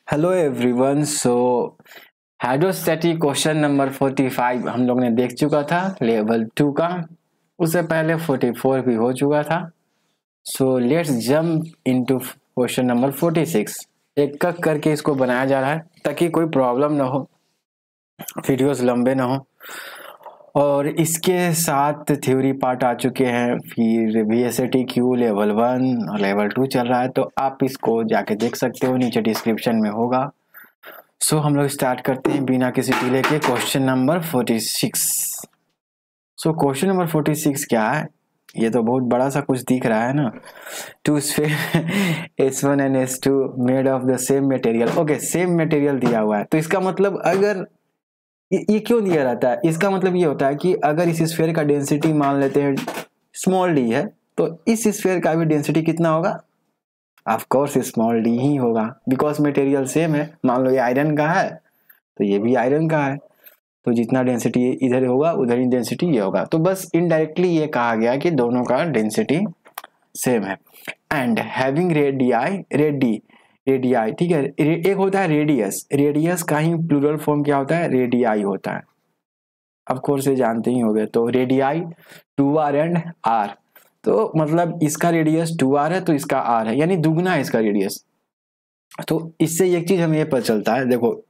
Hello everyone. Hydrostatic question number 45 हम लोग ने देख चुका था लेवल 2 का। उससे पहले 44 भी हो चुका था। So let's jump into question number 46। एक एक करके इसको बनाया जा रहा है ताकि कोई प्रॉब्लम ना हो, वीडियोस लंबे ना हो। और इसके साथ थ्योरी पार्ट आ चुके हैं, फिर VSATQ लेवल 1 और लेवल 2 चल रहा है, तो आप इसको जाके देख सकते हो, नीचे डिस्क्रिप्शन में होगा। हम लोग स्टार्ट करते हैं बिना किसी डिले के क्वेश्चन नंबर 46। क्वेश्चन नंबर 46 क्या है? ये तो बहुत बड़ा सा कुछ दिख रहा है ना। Two sphere S1 and S2 made of the same material. Okay, same material दिया हुआ है, तो इसका मतलब अगर ये क्यों दिया रहता है? इसका मतलब ये होता है कि अगर इस स्फीयर का डेंसिटी मान लेते हैं स्मॉल d है, तो इस स्फीयर का भी डेंसिटी कितना होगा? ऑफ कोर्स स्मॉल d ही होगा, बिकॉज मटेरियल सेम है। मान लो ये आयरन का है तो ये भी आयरन का है, तो जितना डेंसिटी इधर होगा उधर ही डेंसिटी ये होगा। तो बस इनडायरेक्टली ये कहा गया कि दोनों का डेंसिटी सेम है। एंड हैविंग रेडियाई, ठीक है। एक होता है रेडियस का ही प्लूरल फॉर्म क्या होता है? रेडियाई होता है। ऑफ कोर्स ये जानते ही होंगे। तो रेडियाई 2r एंड r, तो मतलब इसका रेडियस 2r है तो इसका r है, यानी दुगना है इसका रेडियस। तो इससे एक चीज हमें ये पता चलता है, देखो,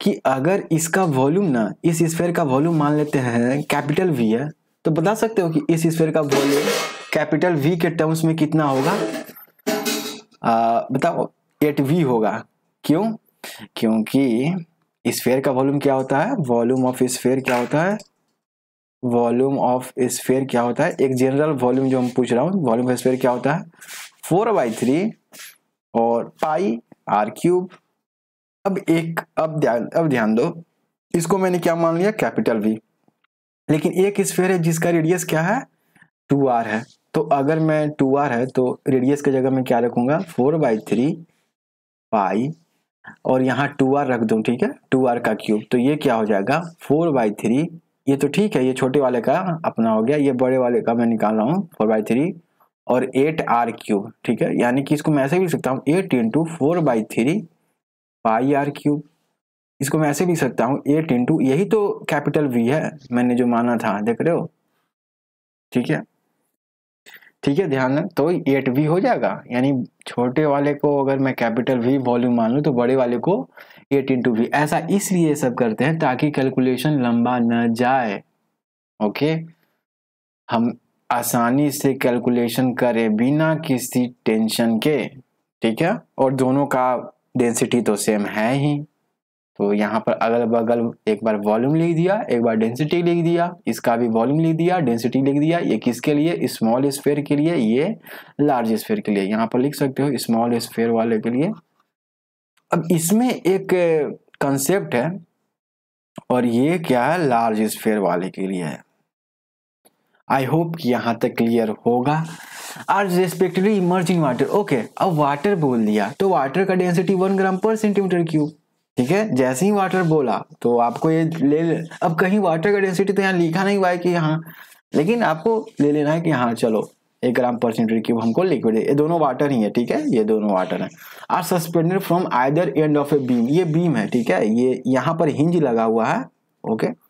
कि अगर इसका वॉल्यूम ना, इस स्फीयर का वॉल्यूम मान लेते हैं कैपिटल V है, तो बता सकते हो कि इस स्फीयर का वॉल्यूम कैपिटल V के टर्म्स में कितना होगा? बताओ, 8V होगा। क्यों? क्योंकि स्फीयर का वॉल्यूम क्या होता है? वॉल्यूम ऑफ स्फीयर क्या होता है? वॉल्यूम ऑफ स्फीयर क्या होता है? एक जनरल वॉल्यूम जो हम पूछ रहा हूँ, वॉल्यूम ऑफ स्फीयर क्या होता है? 4/3 और पाई r क्यूब। अब ध्यान दो, इसको मैंने क्या मान लिया? Capital V। लेकिन एक स्फीयर है जिसका रेडियस क्या है? 2r है। तो अगर मैं 2r है तो रेडियस की जगह मैं क्या रखूंगा? 4/3 पाई, और यहाँ 2r रख दूं, ठीक है, 2r का क्यूब। तो ये क्या हो जाएगा? 4/3। ये तो ठीक है, ये छोटे वाले का अपना हो गया, ये बड़े वाले का मैं निकाल रहा हूँ 4/3 और 8r क्यूब, ठीक है। यानी कि इसको मैं ऐसे भी लिख सकता हूँ 8 × 4/3 पाई r क्यूब। इसको मैं ऐसे भी सकता हूँ 8 × यही तो कैपिटल V है मैंने जो माना था, देख रहे हो? ठीक है, ठीक है, ध्यान दें। तो 8V हो जाएगा, यानी छोटे वाले को अगर मैं कैपिटल V वॉल्यूम मान लूँ तो बड़े वाले को 8 × V। ऐसा इसलिए सब करते हैं ताकि कैलकुलेशन लंबा न जाए। ओके, हम आसानी से कैलकुलेशन करें बिना किसी टेंशन के, ठीक है। और दोनों का डेंसिटी तो सेम है ही, तो यहाँ पर अगल बगल एक बार वॉल्यूम लिख दिया, एक बार डेंसिटी लिख दिया, इसका भी वॉल्यूम लिख दिया, डेंसिटी लिख दिया। ये किसके लिए? स्मॉल स्फीयर के लिए, ये लार्ज स्फीयर के लिए। यहाँ पर लिख सकते हो स्मॉल स्फीयर वाले के लिए। अब इसमें एक कंसेप्ट है, और ये क्या है? लार्ज स्फीयर वाले के लिए है। आई होप कि यहाँ तक क्लियर होगा। Are respectively emerging water. Okay, अब वाटर बोल दिया तो वाटर का डेंसिटी 1 ग्राम पर सेंटीमीटर क्यूब, ठीक है। जैसे ही वाटर बोला तो आपको ये ले अब कहीं वाटर का डेंसिटी तो यहाँ लिखा नहीं हुआ है कि हाँ, लेकिन आपको ले लेना है कि हाँ चलो 1 ग्राम पर सेंटीमीटर क्यूब हमको लिक्विड है। ये दोनों वाटर ही है, ठीक है, ये दोनों वाटर है। Are suspended from either end of a beam. ये बीम है, ठीक है, ये यहाँ पर हिंज लगा हुआ है। ओके,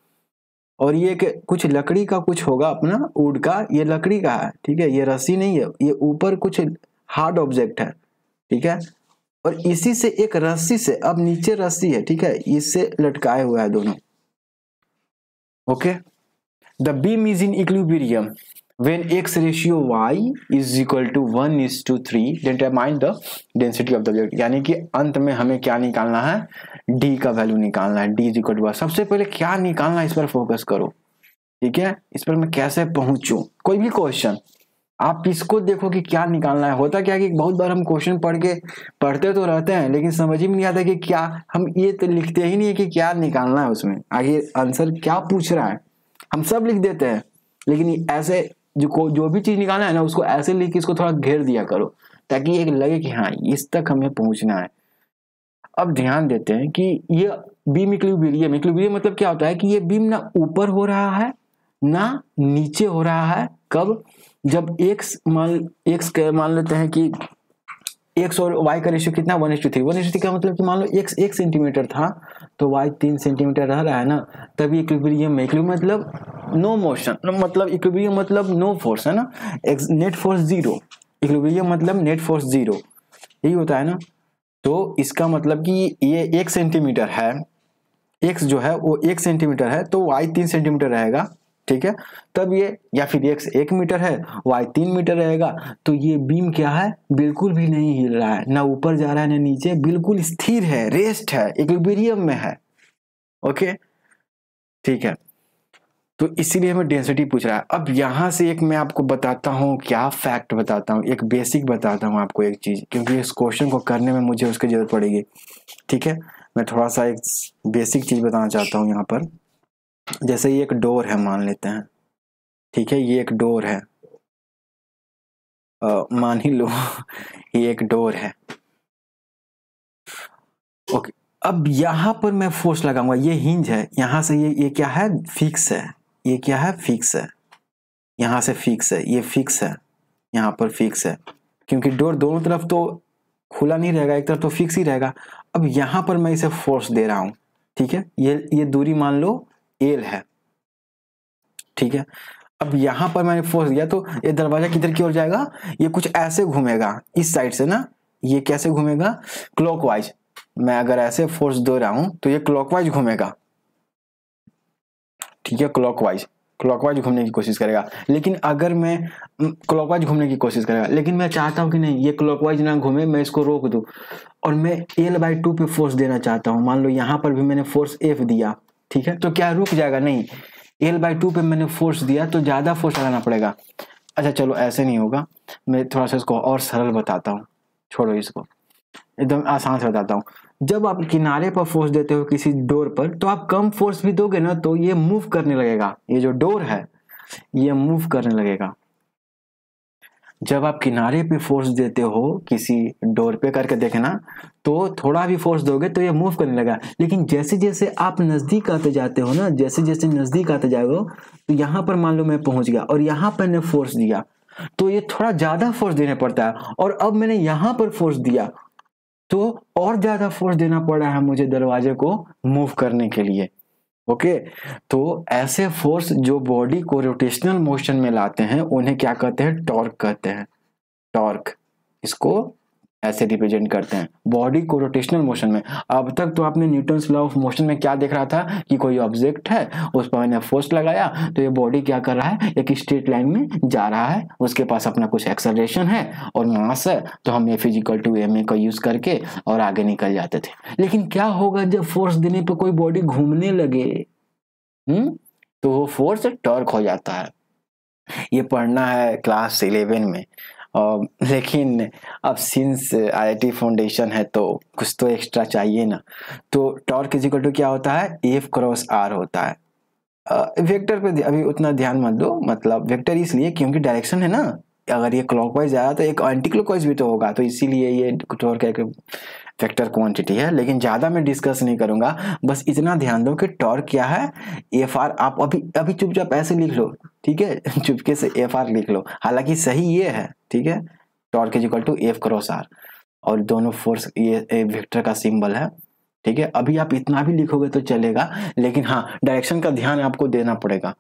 और ये कुछ लकड़ी का कुछ होगा अपना वुड का, ये लकड़ी का है, ठीक है, ये रस्सी नहीं है, ये ऊपर कुछ हार्ड ऑब्जेक्ट है, ठीक है। और इसी से एक रस्सी से, अब नीचे रस्सी है, ठीक है, इससे लटकाए हुआ है दोनों। Okay, the beam is in equilibrium when x ratio y is equal to 1:3 determine the density of the object. यानी कि अंत में हमें क्या निकालना है? d का वैल्यू निकालना है। d is equal to. सबसे पहले क्या निकालना है इस पर फोकस करो, ठीक है। इस पर मैं कैसे पहुंचूं? कोई भी क्वेश्चन आप इसको देखो कि क्या निकालना है। होता क्या कि बहुत बार हम क्वेश्चन पढ़ते तो रहते हैं, लेकिन समझ ही नहीं आता कि क्या, हम ये तो लिखते ही नहीं है कि क्या निकालना है उसमें, आगे आंसर क्या पूछ रहा है। हम सब लिख देते हैं, लेकिन ऐसे जो भी चीज निकालना है ना, उसको ऐसे लिख के इसको थोड़ा घेर दिया करो, ताकि एक लगे कि हाँ इस तक हमें पहुंचना है। अब ध्यान देते हैं कि ये बीम इक्विलिब्रियम मतलब क्या होता है कि ये बीम ना ऊपर हो रहा है ना नीचे हो रहा है। कब? जब x मान लेते हैं कि x और y का रेशियो कितना 1:3। 1:3 का मतलब कि मान लो x 1 सेंटीमीटर था तो y 3 सेंटीमीटर रह रहा है ना, तभी इक्विलिब्रियम में। इक्विलिब्रियम मतलब नो मोशन, मतलब इक्विलिब्रियम मतलब नो फोर्स है ना, नेट फोर्स जीरो। इक्विलिब्रियम मतलब नेट फोर्स जीरो, यही होता है ना। तो इसका मतलब कि ये 1 सेंटीमीटर है, x जो है वो 1 सेंटीमीटर है तो y 3 सेंटीमीटर रहेगा, ठीक है। तब ये, या फिर x 1 मीटर है y 3 मीटर रहेगा, तो ये बीम क्या है, बिल्कुल भी नहीं हिल रहा है, ना ऊपर जा रहा है ना नीचे, बिल्कुल स्थिर है, रेस्ट है, इक्विलिब्रियम में है। ओके ठीक है, तो इसीलिए हमें डेंसिटी पूछ रहा है। अब यहां से एक मैं आपको बताता हूँ, क्या फैक्ट बताता हूँ, एक बेसिक बताता हूँ आपको एक चीज, क्योंकि इस क्वेश्चन को करने में मुझे उसकी जरूरत पड़ेगी, ठीक है। मैं थोड़ा सा एक बेसिक चीज बताना चाहता हूँ यहाँ पर। जैसे ये एक डोर है मान लेते हैं, ठीक है, ये एक डोर है, मान ही लो ये एक डोर है। ओके, अब यहां पर मैं फोर्स लगाऊंगा, ये हिंज है, यहां से ये क्या है, फिक्स है, ये क्या है, फिक्स है, यहां से फिक्स है, ये फिक्स है, यहां पर फिक्स है, क्योंकि डोर दोनों तरफ तो खुला नहीं रहेगा, एक तरफ तो फिक्स ही रहेगा। अब यहां पर मैं इसे फोर्स दे रहा हूं, ठीक है, ये दूरी मान लो एल है, ठीक है। अब यहां पर मैंने फोर्स दिया तो ये दरवाजा किधर की ओर जाएगा, ये कुछ ऐसे घूमेगा इस साइड से ना, ये कैसे घूमेगा, क्लॉकवाइज। मैं अगर ऐसे फोर्स दे रहा हूं तो ये क्लॉकवाइज घूमेगा, ठीक है, क्लॉकवाइज, क्लॉकवाइज घूमने की कोशिश करेगा। लेकिन अगर मैं क्लॉकवाइज घूमने की कोशिश करेगा, लेकिन मैं चाहता हूं कि नहीं ये क्लॉकवाइज ना घूमे, मैं इसको रोक दूं और मैं L/2 पे फोर्स देना चाहता हूं। मान लो यहां पर भी मैंने फोर्स F दिया, ठीक है, तो क्या रुक जाएगा, नहीं, L/2 पे मैंने फोर्स दिया तो ज्यादा फोर्स लगाना पड़ेगा। अच्छा चलो ऐसे नहीं होगा, मैं थोड़ा सा इसको और सरल बताता हूँ, छोड़ो इसको, एकदम आसान से बताता हूँ। जब आप किनारे पर फोर्स देते हो किसी डोर पर, तो आप कम फोर्स भी दोगे ना तो ये मूव करने लगेगा, ये जो डोर है ये मूव करने लगेगा। जब आप किनारे पे फोर्स देते हो किसी डोर पे, करके देखना, तो थोड़ा भी फोर्स दोगे तो ये मूव करने लगा। लेकिन जैसे जैसे आप नजदीक आते जाते हो ना, जैसे जैसे नजदीक आते जाओगे, तो यहाँ पर मान लो मैं पहुंच गया और यहाँ पर मैंने फोर्स दिया, तो ये थोड़ा ज्यादा फोर्स देना पड़ता है। और अब मैंने यहाँ पर फोर्स दिया तो और ज्यादा फोर्स देना पड़ रहा है मुझे दरवाजे को मूव करने के लिए। ओके, तो ऐसे फोर्स जो बॉडी को रोटेशनल मोशन में लाते हैं उन्हें क्या कहते हैं, टॉर्क कहते हैं, टॉर्क, इसको ऐसे रिप्रेजेंट करते हैं बॉडी को रोटेशनल मोशन में। अब तक तो आपने न्यूटन्स लॉ ऑफ मोशन में क्या देख रहा था कि कोई ऑब्जेक्ट है, उस पर मैंने फोर्स लगाया तो ये बॉडी क्या कर रहा है, एक स्ट्रेट लाइन में जा रहा है, उसके पास अपना कुछ एक्सेलरेशन है और मास है, तो हम F=ma का यूज करके और आगे निकल जाते थे। लेकिन क्या होगा जब फोर्स देने पर कोई बॉडी घूमने लगे, तो वो फोर्स टॉर्क हो जाता है। ये पढ़ना है क्लास 11 में, लेकिन अब सिंस IIT फाउंडेशन है तो कुछ तो एक्स्ट्रा चाहिए ना। तो टॉर्क इज इक्वल टू क्या होता है, F×r होता है। वेक्टर पे अभी उतना ध्यान मत दो, मतलब वेक्टर इसलिए क्योंकि डायरेक्शन है ना, अगर ये क्लॉकवाइज आया तो एक एंटी क्लॉकवाइज भी तो होगा, तो इसीलिए ये टॉर्क एक वेक्टर क्वांटिटी है। लेकिन ज्यादा मैं डिस्कस नहीं करूंगा, बस इतना ध्यान दो कि टॉर्क क्या है, Fr। आप अभी अभी चुपचाप ऐसे लिख लो, ठीक है, चुपके से Fr लिख लो, हालांकि सही ये है, ठीक है, torque is equal to F×r, और दोनों फोर्स ये वेक्टर का सिंबल है, ठीक है। अभी आप इतना भी लिखोगे तो चलेगा, लेकिन हाँ डायरेक्शन का ध्यान आपको देना पड़ेगा,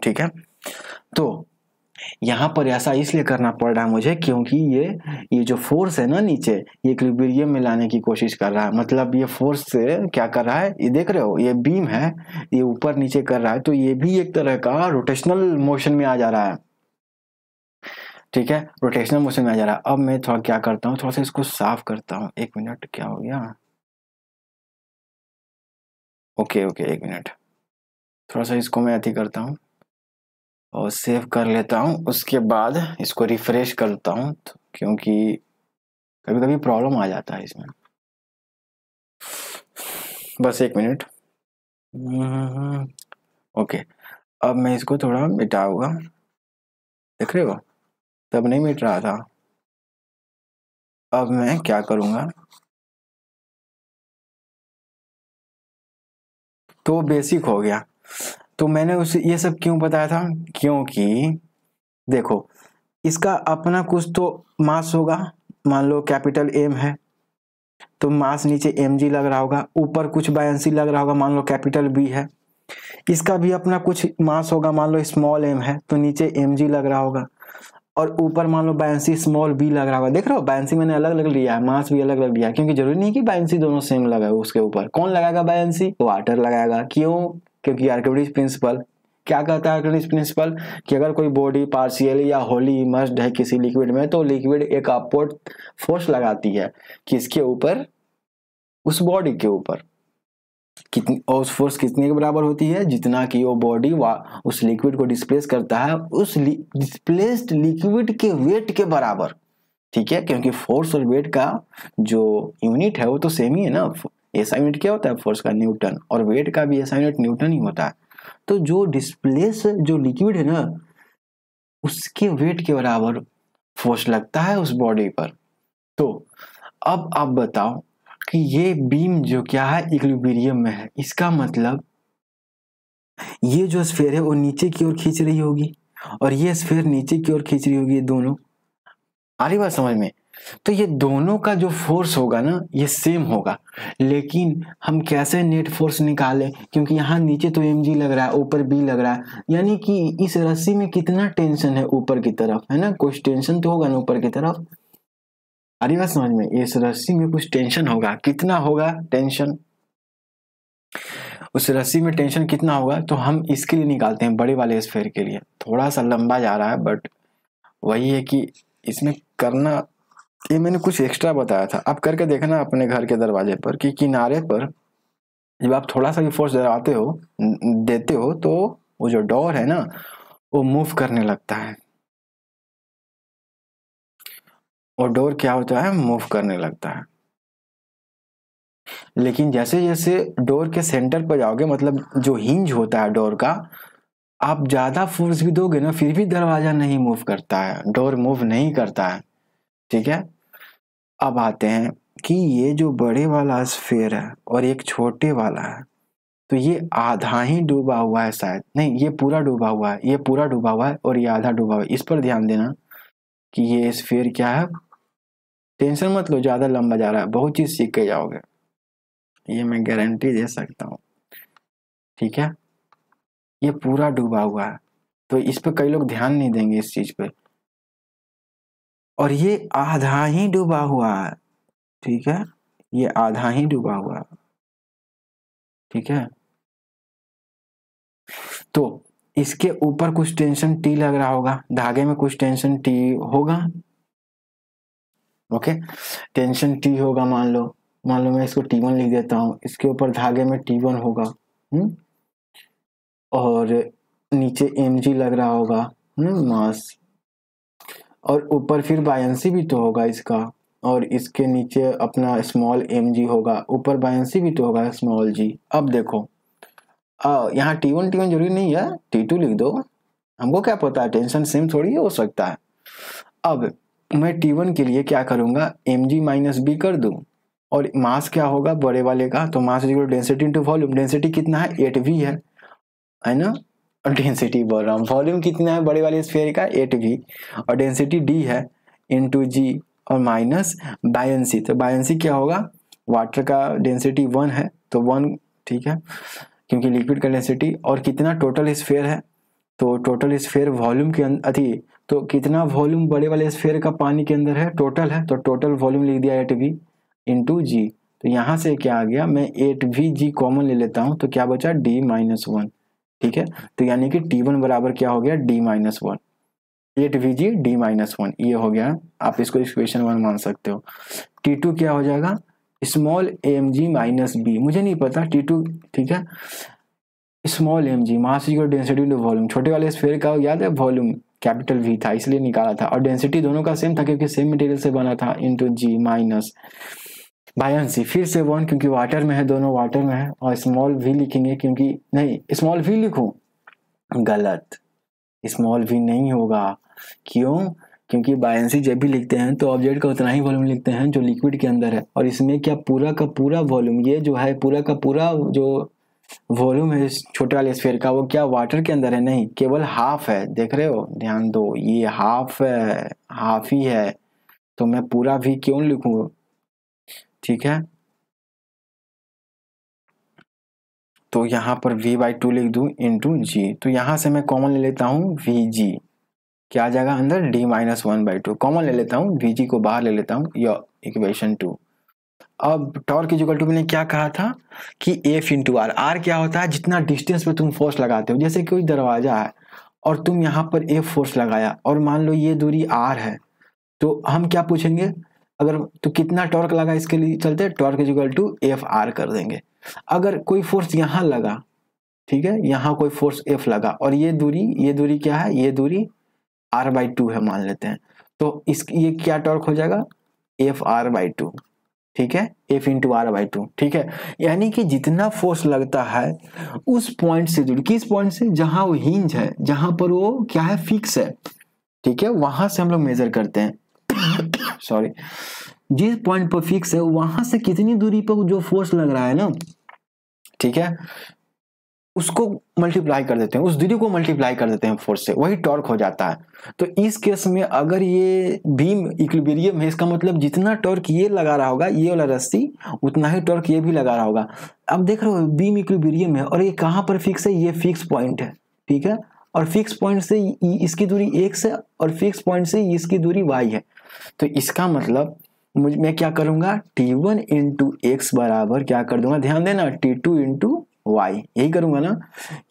ठीक है। तो यहाँ पर ऐसा इसलिए करना पड़ रहा है मुझे क्योंकि ये जो फोर्स है ना नीचे, ये इक्विलिब्रियम में लाने की कोशिश कर रहा है। मतलब ये फोर्स से क्या कर रहा है, ये देख रहे हो, ये बीम है, ये ऊपर नीचे कर रहा है, तो ये भी एक तरह का रोटेशनल मोशन में आ जा रहा है, ठीक है, रोटेशनल मोशन में आ जा रहा है। अब मैं थोड़ा क्या करता हूँ, थोड़ा सा इसको साफ करता हूँ, 1 मिनट, क्या हो गया, ओके 1 मिनट, थोड़ा सा इसको मैं अति करता हूँ और सेव कर लेता हूँ, उसके बाद इसको रिफ्रेश करता हूँ, क्योंकि कभी कभी प्रॉब्लम आ जाता है इसमें। बस 1 मिनट, ओके। अब मैं इसको थोड़ा मिटाऊंगा, देख रहे हो, तब नहीं मिट रहा था। अब मैं क्या करूंगा, तो बेसिक हो गया। तो मैंने उसे ये सब क्यों बताया था, क्योंकि देखो इसका अपना कुछ तो मास होगा, मान लो कैपिटल एम है तो मास नीचे mg लग रहा होगा, ऊपर कुछ बायंसी लग रहा होगा, मान लो कैपिटल बी है, इसका भी अपना कुछ मास होगा, मान लो स्मॉल m है तो नीचे mg लग रहा होगा, और ऊपर मान लो बायंसी स्मॉल b लग रहा होगा। देख रहे हो बायंसी मैंने अलग अलग लिया है, मास भी अलग अलग लिया है, क्योंकि जरूरी नहीं कि बायंसी दोनों सेम लगा हो। उसके ऊपर कौन लगाएगा बायंसी? वाटर लगाएगा। क्यों? क्योंकि आर्किमिडीज प्रिंसिपल क्या कहता है? आर्किमिडीज प्रिंसिपल कि अगर कोई बॉडी पार्शियली या होली इमर्स्ड है किसी लिक्विड में तो लिक्विड एक अपवर्ड फोर्स लगाती है किसके ऊपर? उस बॉडी के ऊपर। कितनी, और उस फोर्स कितने के बराबर होती है? जितना कि वो बॉडी उस लिक्विड को डिस्प्लेस करता है उस डिस्प्लेस्ड लिक्विड के वेट के बराबर। ठीक है, क्योंकि फोर्स और वेट का जो यूनिट है वो तो सेम ही है ना। ऐसा यूनिट क्या होता है फोर्स का? न्यूटन, और वेट का भी ऐसा यूनिट न्यूटन ही होता है। तो जो डिस्प्लेस जो लिक्विड है ना उसके वेट के बराबर फोर्स लगता है उस बॉडी पर। तो अब आप बताओ कि ये बीम जो क्या है इक्विलिब्रियम में है, इसका मतलब ये जो स्फीयर है वो नीचे की ओर खींच रही होगी और ये स्फीयर नीचे की ओर खींच रही होगी, ये दोनों। आ रही बात समझ में? तो ये दोनों का जो फोर्स होगा ना ये सेम होगा, लेकिन हम कैसे नेट फोर्स निकालें? क्योंकि यहाँ नीचे तो mg लग रहा है, ऊपर b लग रहा है, यानी कि इस रस्सी में कितना टेंशन है ऊपर की तरफ, है ना? कुछ टेंशन तो होगा ना ऊपर की तरफ। अरे बात समझ में? इस रस्सी में कुछ टेंशन होगा, कितना होगा टेंशन? उस रस्सी में टेंशन कितना होगा? तो हम इसके लिए निकालते हैं, बड़े वाले स्फीयर के लिए। थोड़ा सा लंबा जा रहा है बट वही है कि इसमें करना, ये मैंने कुछ एक्स्ट्रा बताया था, आप करके देखना अपने घर के दरवाजे पर कि किनारे पर जब आप थोड़ा सा भी फोर्स देते हो तो वो जो डोर है ना वो मूव करने लगता है, और डोर क्या होता है? मूव करने लगता है। लेकिन जैसे जैसे डोर के सेंटर पर जाओगे, मतलब जो हिंज होता है डोर का, आप ज्यादा फोर्स भी दोगे ना फिर भी दरवाजा नहीं मूव करता है, डोर मूव नहीं करता है। ठीक है, अब आते हैं कि ये जो बड़े वाला स्फीयर है और एक छोटे वाला है, तो ये आधा ही डूबा हुआ है, शायद नहीं ये पूरा डूबा हुआ है, ये पूरा डूबा हुआ है और ये आधा डूबा हुआ है। इस पर ध्यान देना कि ये स्फीयर क्या है, टेंशन मत लो, ज्यादा लंबा जा रहा है, बहुत चीज सीख के जाओगे, ये मैं गारंटी दे सकता हूँ। ठीक है, ये पूरा डूबा हुआ है तो इस पे कई लोग ध्यान नहीं देंगे इस चीज पे, और ये आधा ही डूबा हुआ है। ठीक है, ये आधा ही डूबा हुआ है। ठीक है, तो इसके ऊपर कुछ टेंशन टी लग रहा होगा, धागे में कुछ टेंशन टी होगा। ओके, टेंशन टी होगा, मान लो मैं इसको T1 लिख देता हूं, इसके ऊपर धागे में T1 होगा। और नीचे mg लग रहा होगा मास, और ऊपर फिर बायंसी भी तो होगा इसका, और इसके नीचे अपना स्मॉल mg होगा, ऊपर बायंसी भी तो होगा स्मॉल g। अब देखो यहाँ T1 जरूरी नहीं है, T2 लिख दो, हमको क्या पता है, टेंशन सेम थोड़ी हो सकता है। अब मैं T1 के लिए क्या करूंगा, mg माइनस बी कर दूं, और मास क्या होगा बड़े वाले का, तो mass equal density into volume. Density कितना है? 8v है ना, और डेंसिटी बोल रहा हूँ, वॉल्यूम कितना है बड़े वाले स्फीयर का? 8v, और डेंसिटी d है इनटू g, और माइनस बायंसी, तो बायंसी क्या होगा, वाटर का डेंसिटी 1 है तो 1, ठीक है, क्योंकि लिक्विड का डेंसिटी, और कितना टोटल स्फीयर है, तो टोटल स्फीयर वॉल्यूम के अंदर तो कितना वॉल्यूम बड़े वाले स्फीयर का पानी के अंदर है? टोटल है, तो टोटल वॉल्यूम लिख दिया 8v इंटू जी। तो यहाँ से क्या आ गया, मैं 8vg कॉमन ले लेता हूँ तो क्या बचा, d माइनस 1। ठीक है, तो यानी कि T1 बराबर क्या हो गया, d minus 1, 8vg d minus 1, ये हो गया। आप इसको इक्वेशन 1 मान सकते हो। T2 क्या हो जाएगा, स्मॉल mg माइनस b, मुझे नहीं पता T2, ठीक है, small mg mass equal density into volume, छोटे वाले स्फीयर का याद है वॉल्यूम कैपिटल V था इसलिए निकाला था, और डेंसिटी दोनों का सेम था क्योंकि सेम मटेरियल से बना था, इंटू जी माइनस बायंसी, फिर से 1 क्योंकि वाटर में है, दोनों वाटर में है, और स्मॉल v लिखेंगे क्योंकि नहीं, स्मॉल v लिखूं, गलत, स्मॉल v नहीं होगा। क्यों? क्योंकि बायंसी जब भी लिखते हैं तो ऑब्जेक्ट का उतना ही वॉल्यूम लिखते हैं जो लिक्विड के अंदर है, और इसमें क्या पूरा का पूरा वॉल्यूम, ये जो है पूरा का पूरा जो वॉल्यूम है इस छोटे वाले स्फीयर का, वो क्या वाटर के अंदर है? नहीं, केवल हाफ है, देख रहे हो, ध्यान दो, ये हाफ है, हाफ ही है, तो मैं पूरा v क्यों लिखूंगा, ठीक है। तो यहाँ पर v/2 लिख दूं इंटू जी, तो यहाँ से मैं कॉमन ले लेता हूँ vg, क्या आ जाएगा अंदर d-1/2, कॉमन ले लेता हूँ vg को बाहर ले लेता हूँ, या इक्वेशन 2। अब टॉर्क इक्वल टू मैंने क्या कहा था कि F इंटू आर, आर क्या होता है, जितना डिस्टेंस पे तुम फोर्स लगाते हो। जैसे कोई दरवाजा है और तुम यहाँ पर F फोर्स लगाया और मान लो ये दूरी R है, तो हम क्या पूछेंगे, अगर तो कितना टॉर्क लगा इसके लिए चलते, torque equal to f r कर देंगे। अगर कोई फोर्स यहाँ लगा, ठीक है, यहाँ कोई फोर्स F लगा और ये दूरी क्या है, ये दूरी R/2 है मान लेते हैं, तो इस ये क्या टॉर्क हो जाएगा, F/2, ठीक है, F इंटू R/2, ठीक है। यानी कि जितना फोर्स लगता है उस पॉइंट से जुड़, किस पॉइंट से, जहां वो हिंज है, जहां पर वो क्या है, फिक्स है, ठीक है, वहां से हम लोग मेजर करते हैं सॉरी, जिस पॉइंट पर फिक्स है वहां से कितनी दूरी पर जो फोर्स लग रहा है ना, ठीक है, उसको मल्टीप्लाई कर देते हैं, उस दूरी को मल्टीप्लाई कर देते हैं फोर्स से, वही टॉर्क हो जाता है। तो इस केस में अगर ये बीम इक्विलिब्रियम है, इसका मतलब जितना टॉर्क ये लगा रहा होगा, ये वाला रस्सी, उतना ही टॉर्क ये भी लगा रहा होगा। अब देख रहे हो बीम इक्विलिब्रियम है और ये कहाँ पर फिक्स है, ये फिक्स पॉइंट है, ठीक है, और फिक्स पॉइंट से इसकी दूरी x है और फिक्स पॉइंट से इसकी दूरी y है। तो इसका मतलब मैं क्या करूंगा, T1 इंटू एक्स बराबर क्या कर दूंगा, ध्यान देना, T2 इंटू वाई, यही करूंगा ना,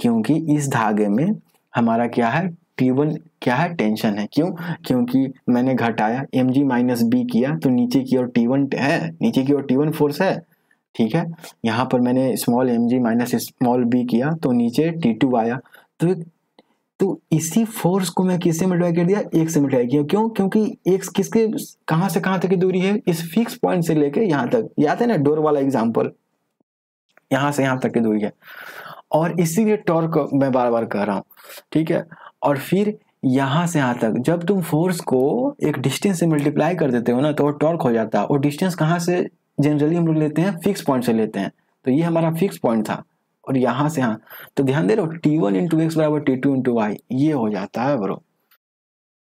क्योंकि इस धागे में हमारा क्या है, T1 क्या है, टेंशन है। क्यों, क्योंकि मैंने घटाया mg माइनस बी किया तो नीचे की ओर T1 है, नीचे की ओर T1 फोर्स है, ठीक है। यहाँ पर मैंने small mg minus small b किया तो नीचे T2 आया, तो इसी फोर्स को मैं किससे मल्टीप्लाई कर दिया, एक से मल्टीप्लाई किया। क्यों, क्योंकि एक किसके कहां से कहां तक की दूरी है, इस फिक्स पॉइंट से लेके यहां तक, याद है ना डोर वाला एग्जांपल, यहां से यहां तक की दूरी है, और इसीलिए टॉर्क मैं बार बार कह रहा हूं, ठीक है। और फिर यहां से यहां तक जब तुम फोर्स को एक डिस्टेंस से मल्टीप्लाई कर देते हो ना, तो वो टॉर्क हो जाता है। और डिस्टेंस कहां से जनरली हम लोग लेते हैं, फिक्स पॉइंट से लेते हैं, तो ये हमारा फिक्स पॉइंट था, और यहां से यहां, तो ध्यान दे रहे हो T1 इंटू एक्स बराबर T2 इंटू वाई, ये हो जाता है ब्रो।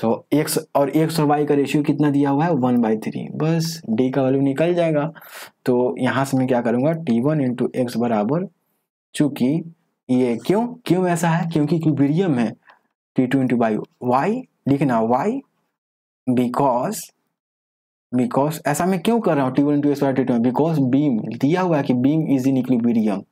तो x और y का रेशियो कितना दिया हुआ है, 1/3, बस d का वैल्यू निकल जाएगा। तो यहां से मैं क्या करूंगा, T1 इंटू एक्स बराबर, चूंकि ये क्यों ऐसा है, क्योंकि इक्विलिब्रियम है, T2 इंटू वाई लिखना y, बिकॉज ऐसा मैं क्यों कर रहा हूँ, T1 इंटू एक्स बराबर T2, बिकॉज बीम दिया हुआ है कि बीम इज इन इक्विलिब्रियम,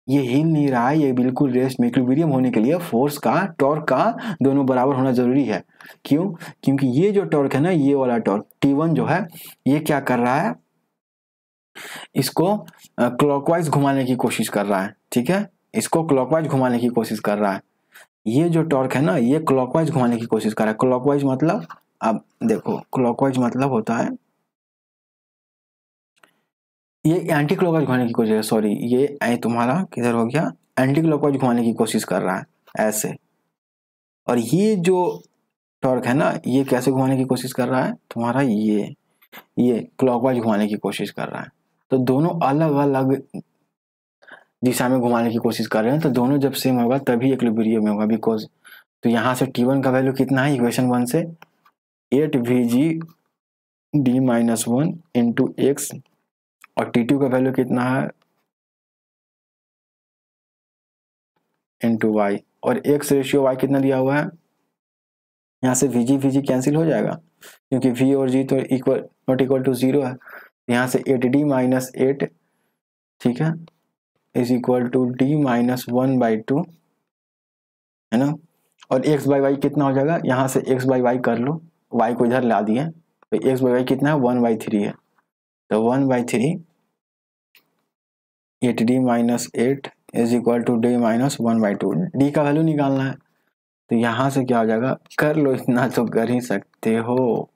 ये हिल नहीं रहा है, ये बिल्कुल रेस्ट में। इक्विलिब्रियम होने के लिए फोर्स का, टॉर्क का दोनों बराबर होना जरूरी है। क्यों, क्योंकि ये जो टॉर्क है ना, ये वाला टॉर्क T1 जो है, ये क्या कर रहा है, इसको क्लॉकवाइज घुमाने की कोशिश कर रहा है, ठीक है, इसको क्लॉकवाइज घुमाने की कोशिश कर रहा है। ये जो टॉर्क है ना, ये क्लॉकवाइज घुमाने की कोशिश कर रहा है। क्लॉकवाइज मतलब, अब देखो क्लॉकवाइज मतलब होता है, ये एंटी क्लॉकवाइज घुमाने की कोशिश है, सॉरी ये तुम्हारा किधर हो गया, एंटी क्लॉकवाइज घुमाने की कोशिश कर रहा है ऐसे। और ये जो टॉर्क है ना, ये कैसे घुमाने की कोशिश कर रहा है तुम्हारा, ये क्लॉकवाइज घुमाने की कोशिश कर रहा है। तो दोनों अलग अलग दिशा में घुमाने की कोशिश कर रहे हैं, तो दोनों जब सेम होगा तभी इक्विलिब्रियम में होगा। बिकॉज तो यहाँ से T1 का वैल्यू कितना है, इक्वेशन 1 से 8vg(d-1) इंटू एक्स, और T2 का वैल्यू कितना है, इंटू वाई, और एक्स रेशियो वाई कितना दिया हुआ है, यहाँ से vg कैंसिल हो जाएगा, क्योंकि v और g तो इक्वल नॉट इक्वल टू 0 है। यहाँ से 8d-8, ठीक है, इज इक्वल टू d-1/2, है ना। और x/y कितना हो जाएगा, यहाँ से x/y कर लो, y को इधर ला दिए, तो x/y कितना है, 1/3 है। तो 1/3 8d-8 is equal to d-1/2, d का वैल्यू निकालना है। तो यहां से क्या हो जाएगा, कर लो, इतना तो कर ही सकते हो,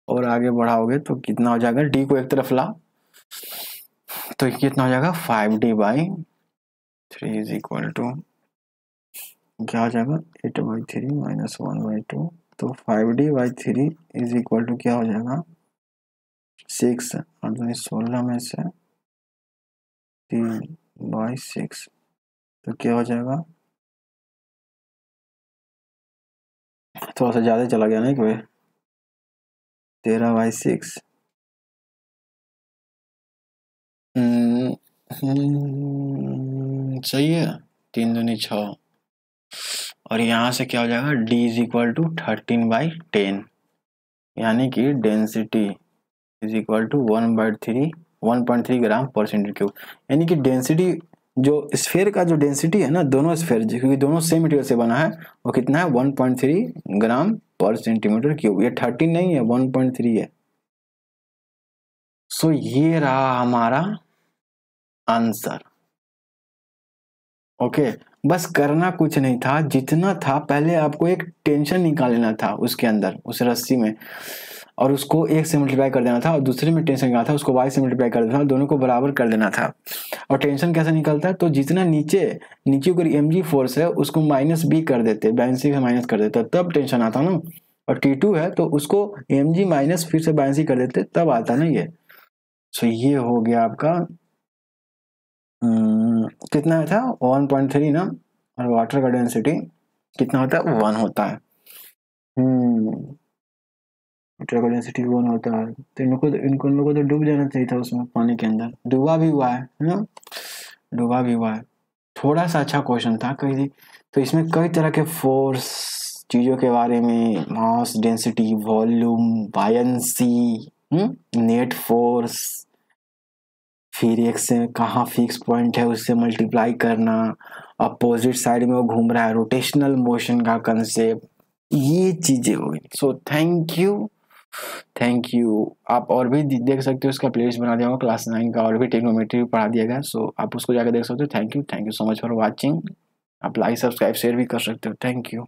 और आगे बढ़ाओगे तो कितना हो जाएगा, d को एक तरफ ला, तो कितना हो जाएगा 5d/3 इज इक्वल टू क्या हो जाएगा, 8/3 माइनस 1/2, तो 5d/3 इज इक्वल टू क्या हो जाएगा, 6, और 16 में से 3/6, तो क्या हो जाएगा, थोड़ा सा ज्यादा चला गया ना एक वे, 13/6 सही है। 3 दूनी 6 और यहाँ से क्या हो जाएगा d इज इक्वल टू 13/10 यानी कि डेंसिटी इज इक्वल टू 1/3 ग्राम पर सेंटीमीटर क्यूब। यानी कि डेंसिटी जो स्फेयर का जो डेंसिटी है ना, दोनों स्फेयर क्योंकि दोनों सेम मटेरियल से बना है, वो कितना है 1.3 ग्राम पर सेंटीमीटर क्यूब। ये 13 नहीं है, 1.3 है। सो ये रहा हमारा आंसर। ओके, बस करना कुछ नहीं था, जितना था पहले आपको एक टेंशन निकाल लेना था उसके अंदर उस रस्सी में, और उसको 1 से मल्टीप्लाई कर देना था, और दूसरे में टेंशन निकाला था उसको y से मल्टीप्लाई कर देना था, दोनों को बराबर कर देना था। और टेंशन कैसे निकलता है, तो जितना नीचे कोई mg फोर्स है उसको -b कर देते, बायनेंसी से माइनस कर देते, तब टेंशन आता ना। और T2 है तो उसको mg माइनस फिर से बायनेंसी कर देते, तब आता ना ये। सो ये हो गया आपका कितना था 1.3 ना, और वाटर का डेंसिटी कितना होता है 1 होता है। वाटर का डेंसिटी 1 होता है, तो इनको लोगों को तो डूब जाना चाहिए था उसमें पानी के अंदर। डूबा भी हुआ है ना, डूबा भी हुआ है। थोड़ा सा अच्छा क्वेश्चन था कहीं, तो इसमें कई तरह के फोर्स चीजों के बारे में, मास, डेंसिटी, वॉल्यूम, बायनेंसी, नेट फोर्स, फिर एक से कहाँ फिक्स पॉइंट है उससे मल्टीप्लाई करना, अपोजिट साइड में वो घूम रहा है, रोटेशनल मोशन का कंसेप्ट, ये चीजें हो गई। So thank you. आप और भी देख सकते हो, उसका प्लेलिस्ट बना दिया होगा क्लास 9 का, और भी ट्रिग्नोमेट्री पढ़ा दिया गया, सो आप उसको जाकर देख सकते हो। Thank you so much for watching. आप लाइक, सब्सक्राइब, शेयर भी कर सकते हो। Thank you.